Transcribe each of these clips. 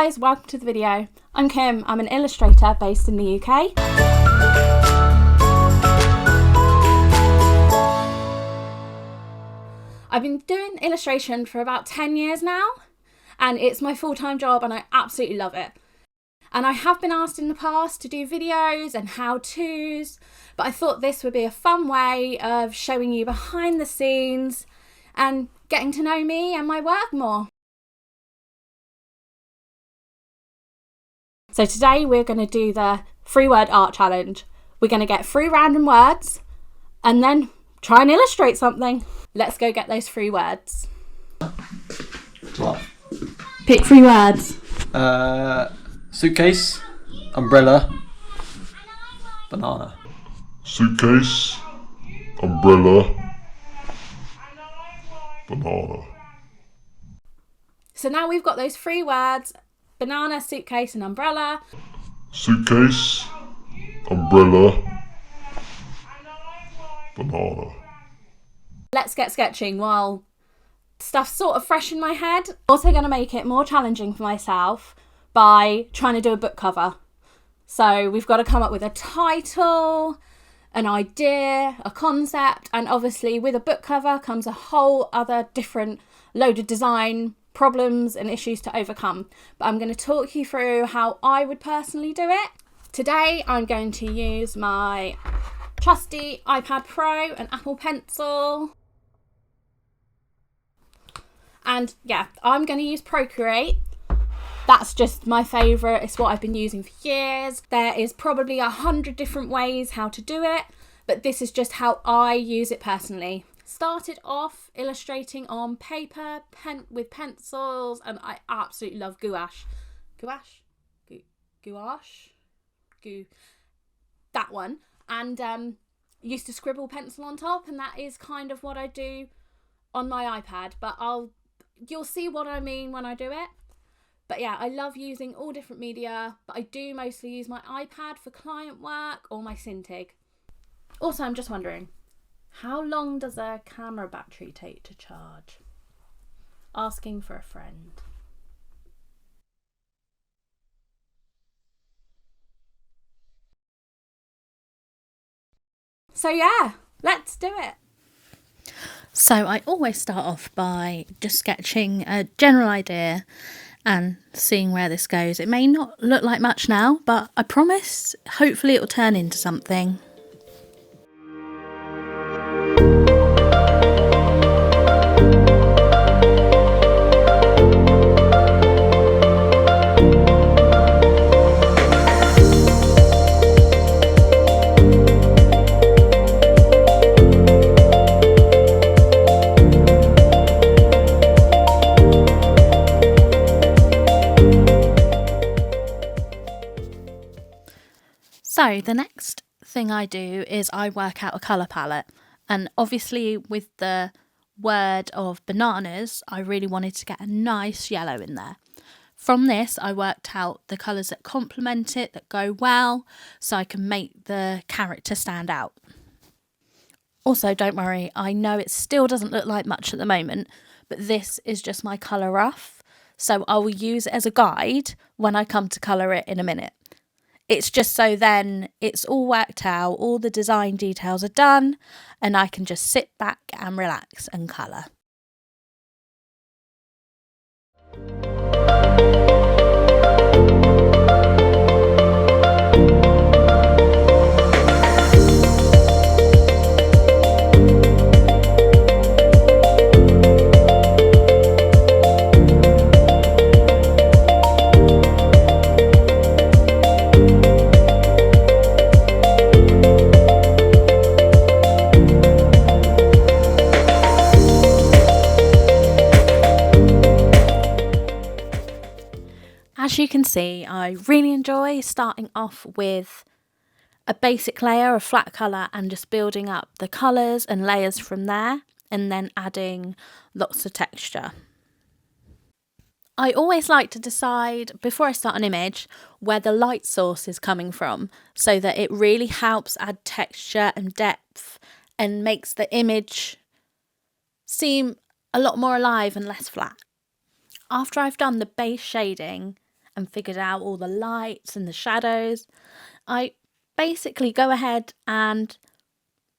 guys, welcome to the video. I'm Kim, I'm an illustrator based in the UK. I've been doing illustration for about 10 years now, and it's my full-time job and I absolutely love it. And I have been asked in the past to do videos and how-tos, but I thought this would be a fun way of showing you behind the scenes and getting to know me and my work more. So today we're going to do the 3-word art challenge. We're going to get 3 random words and then try and illustrate something. Let's go get those 3 words. What? Pick 3 words. Suitcase, umbrella, banana. Suitcase, umbrella, banana. So now we've got those 3 words: banana, suitcase and umbrella. Suitcase, umbrella, banana. Let's get sketching while stuff's sort of fresh in my head. Also going to make it more challenging for myself by trying to do a book cover. So we've got to come up with a title, an idea, a concept, and obviously with a book cover comes a whole other different load of design problems and issues to overcome. But I'm going to talk you through how I would personally do it. Today I'm going to use my trusty iPad Pro and Apple Pencil. And yeah, I'm going to use Procreate. That's just my favourite. It's what I've been using for years. There is probably 100 different ways how to do it, but this is just how I use it personally. Started off illustrating on paper, with pencils, and I absolutely love gouache. That one. And used to scribble pencil on top, and that is kind of what I do on my iPad, but you'll see what I mean when I do it. But yeah, I love using all different media, but I do mostly use my iPad for client work or my Cintiq. Also, I'm just wondering, how long does a camera battery take to charge? Asking for a friend. So yeah, let's do it. So I always start off by just sketching a general idea and seeing where this goes. It may not look like much now, but I promise, hopefully it will turn into something. So the next thing I do is I work out a colour palette, and obviously with the word of bananas I really wanted to get a nice yellow in there. From this I worked out the colours that complement it, that go well, so I can make the character stand out. Also, don't worry, I know it still doesn't look like much at the moment, but this is just my colour rough, so I will use it as a guide when I come to colour it in a minute. It's just so then it's all worked out, all the design details are done, and I can just sit back and relax and colour. As you can see, I really enjoy starting off with a basic layer of flat colour and just building up the colours and layers from there, and then adding lots of texture. I always like to decide before I start an image where the light source is coming from, so that it really helps add texture and depth and makes the image seem a lot more alive and less flat. After I've done the base shading and figured out all the lights and the shadows, I basically go ahead and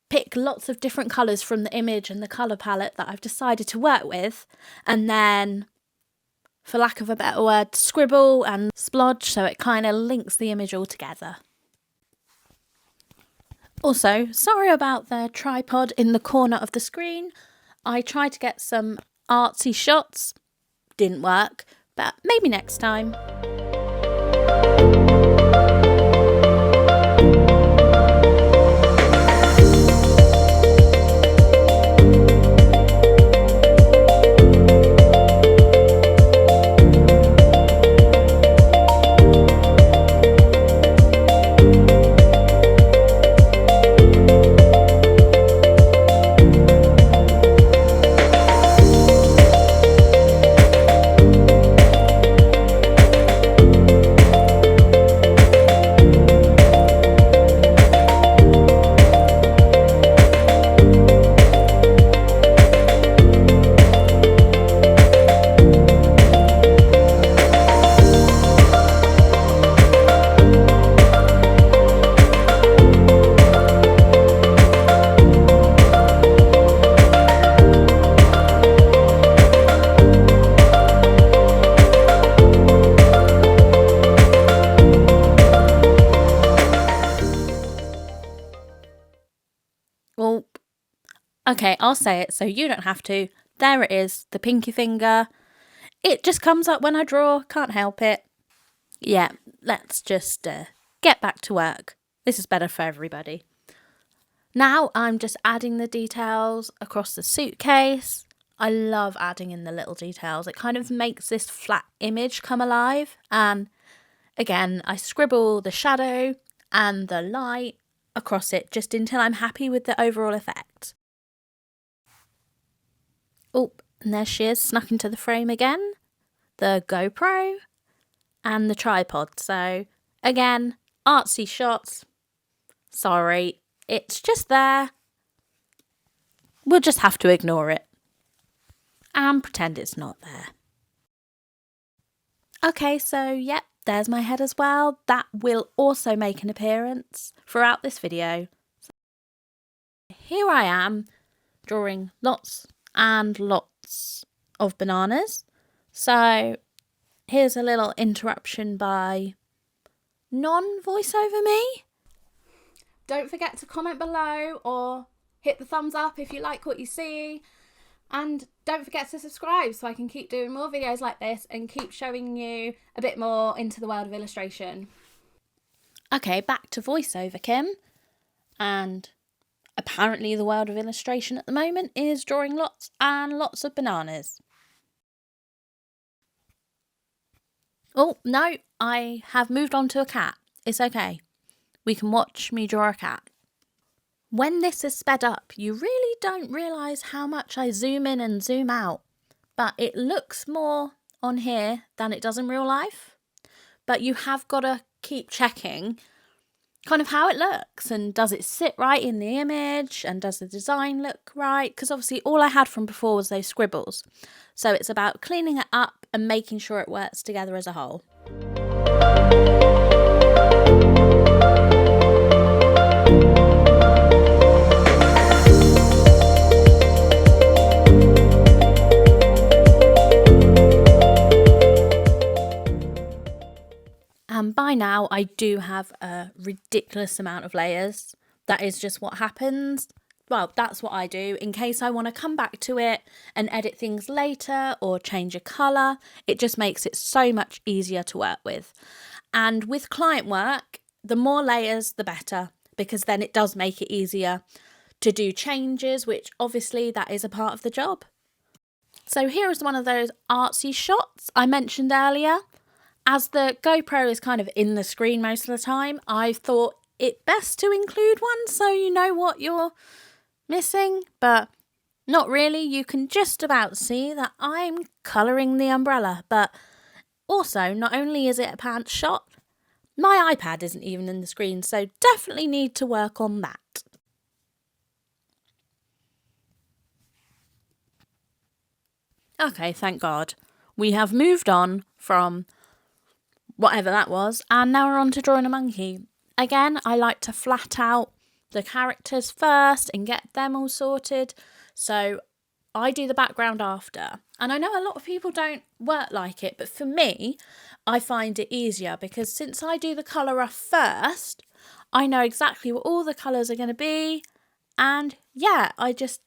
pick lots of different colours from the image and the colour palette that I've decided to work with, and then, for lack of a better word, scribble and splodge so it kind of links the image all together. Also, sorry about the tripod in the corner of the screen. I tried to get some artsy shots, didn't work, but maybe next time. Well, okay, I'll say it so you don't have to. There it is, the pinky finger. It just comes up when I draw, can't help it. Yeah, let's just get back to work. This is better for everybody. Now I'm just adding the details across the suitcase. I love adding in the little details. It kind of makes this flat image come alive. And again, I scribble the shadow and the light across it just until I'm happy with the overall effect. Oh, and there she is, snuck into the frame again. The GoPro and the tripod. So again, artsy shots. Sorry, it's just there. We'll just have to ignore it and pretend it's not there. Okay, so yep, there's my head as well. That will also make an appearance throughout this video. So here I am drawing lots and lots of bananas. So here's a little interruption by non-voiceover me. Don't forget to comment below or hit the thumbs up if you like what you see. And don't forget to subscribe so I can keep doing more videos like this and keep showing you a bit more into the world of illustration. Okay, back to voiceover, Kim. And apparently the world of illustration at the moment is drawing lots and lots of bananas. Oh, no, I have moved on to a cat. It's okay. We can watch me draw a cat. When this is sped up, you really don't realise how much I zoom in and zoom out. But it looks more on here than it does in real life. But you have got to keep checking kind of how it looks and does it sit right in the image and does the design look right? Because obviously all I had from before was those scribbles. So it's about cleaning it up and making sure it works together as a whole. And by now I do have a ridiculous amount of layers. That is just what happens. Well, that's what I do in case I want to come back to it and edit things later or change a colour. It just makes it so much easier to work with. And with client work, the more layers, the better, because then it does make it easier to do changes, which obviously that is a part of the job. So here is one of those artsy shots I mentioned earlier. As the GoPro is kind of in the screen most of the time, I thought it best to include one so you know what you're missing, but not really. You can just about see that I'm colouring the umbrella, but also not only is it a pants shot, my iPad isn't even in the screen, so definitely need to work on that. Okay, thank God. We have moved on from whatever that was. And now we're on to drawing a monkey. Again, I like to flat out the characters first and get them all sorted. So I do the background after. And I know a lot of people don't work like it, but for me, I find it easier because since I do the colour off first, I know exactly what all the colours are going to be. And yeah, I just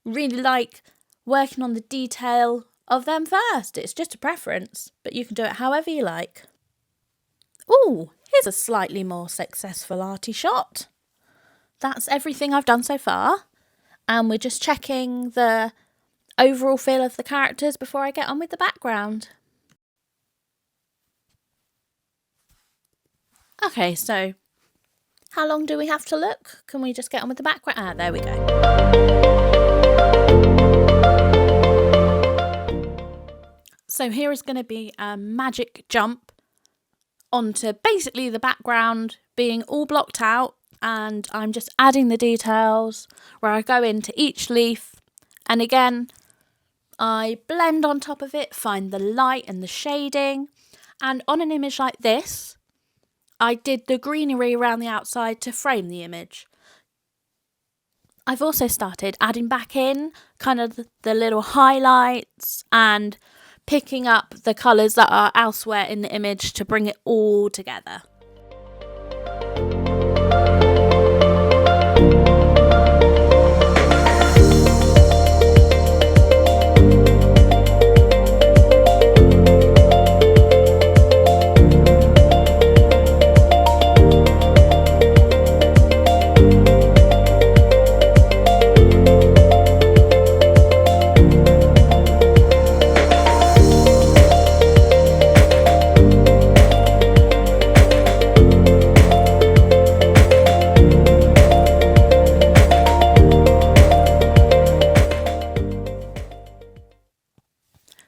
really like working on the detail of them first. It's just a preference, but you can do it however you like. Ooh, here's a slightly more successful arty shot. That's everything I've done so far. And we're just checking the overall feel of the characters before I get on with the background. Okay, so how long do we have to look? Can we just get on with the background? Ah, there we go. So here is going to be a magic jump onto basically the background being all blocked out, and I'm just adding the details where I go into each leaf, and again I blend on top of it, find the light and the shading. And on an image like this, I did the greenery around the outside to frame the image. I've also started adding back in kind of the little highlights and picking up the colours that are elsewhere in the image to bring it all together.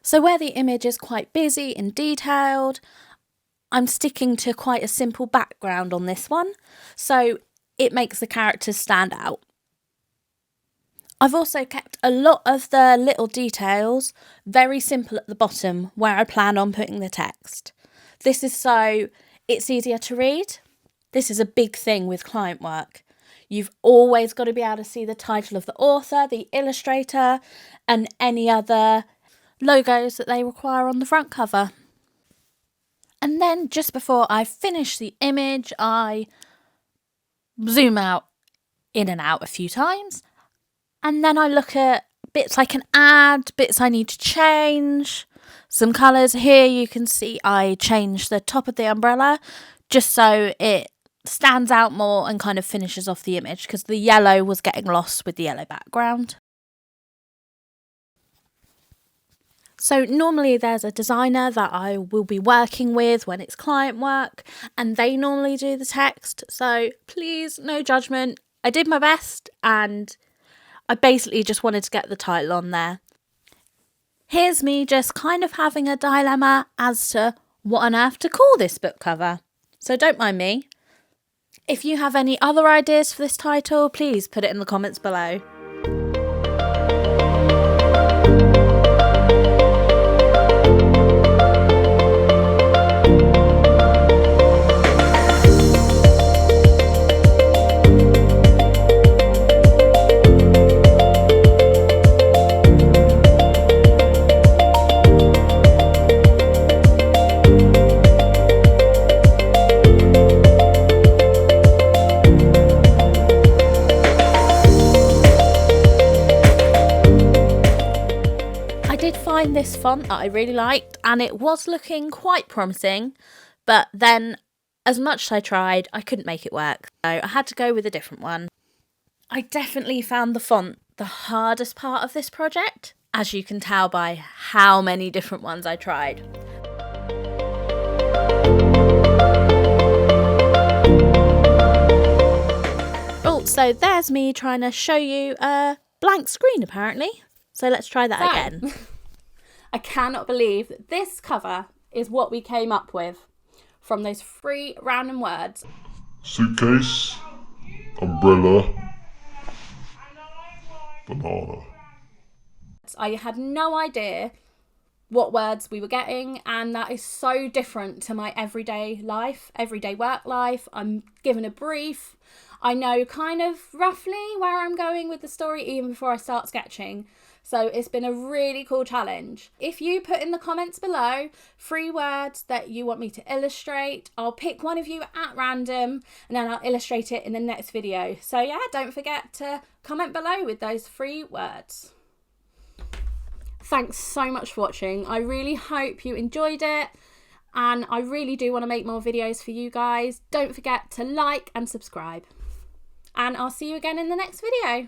So where the image is quite busy and detailed, I'm sticking to quite a simple background on this one, so it makes the characters stand out. I've also kept a lot of the little details very simple at the bottom where I plan on putting the text. This is so it's easier to read. This is a big thing with client work. You've always got to be able to see the title of the author, the illustrator, and any other logos that they require on the front cover. And then just before I finish the image, I zoom out in and out a few times, and then I look at bits I can add, bits I need to change, some colours. Here you can see I changed the top of the umbrella just so it stands out more and kind of finishes off the image because the yellow was getting lost with the yellow background. So normally there's a designer that I will be working with when it's client work, and they normally do the text. So please, no judgment. I did my best and I basically just wanted to get the title on there. Here's me just kind of having a dilemma as to what on earth to call this book cover. So don't mind me. If you have any other ideas for this title, please put it in the comments below. This font that I really liked, and it was looking quite promising, but then as much as I tried, I couldn't make it work, so I had to go with a different one. I definitely found the font the hardest part of this project, as you can tell by how many different ones I tried. Oh, so there's me trying to show you a blank screen apparently, so let's try that again. I cannot believe that this cover is what we came up with from those 3 random words. Suitcase, umbrella, banana. I had no idea what words we were getting, and that is so different to my everyday life, everyday work life. I'm given a brief. I know kind of roughly where I'm going with the story even before I start sketching. So it's been a really cool challenge. If you put in the comments below 3 words that you want me to illustrate, I'll pick one of you at random and then I'll illustrate it in the next video. So yeah, don't forget to comment below with those 3 words. Thanks so much for watching. I really hope you enjoyed it, and I really do want to make more videos for you guys. Don't forget to like and subscribe, and I'll see you again in the next video.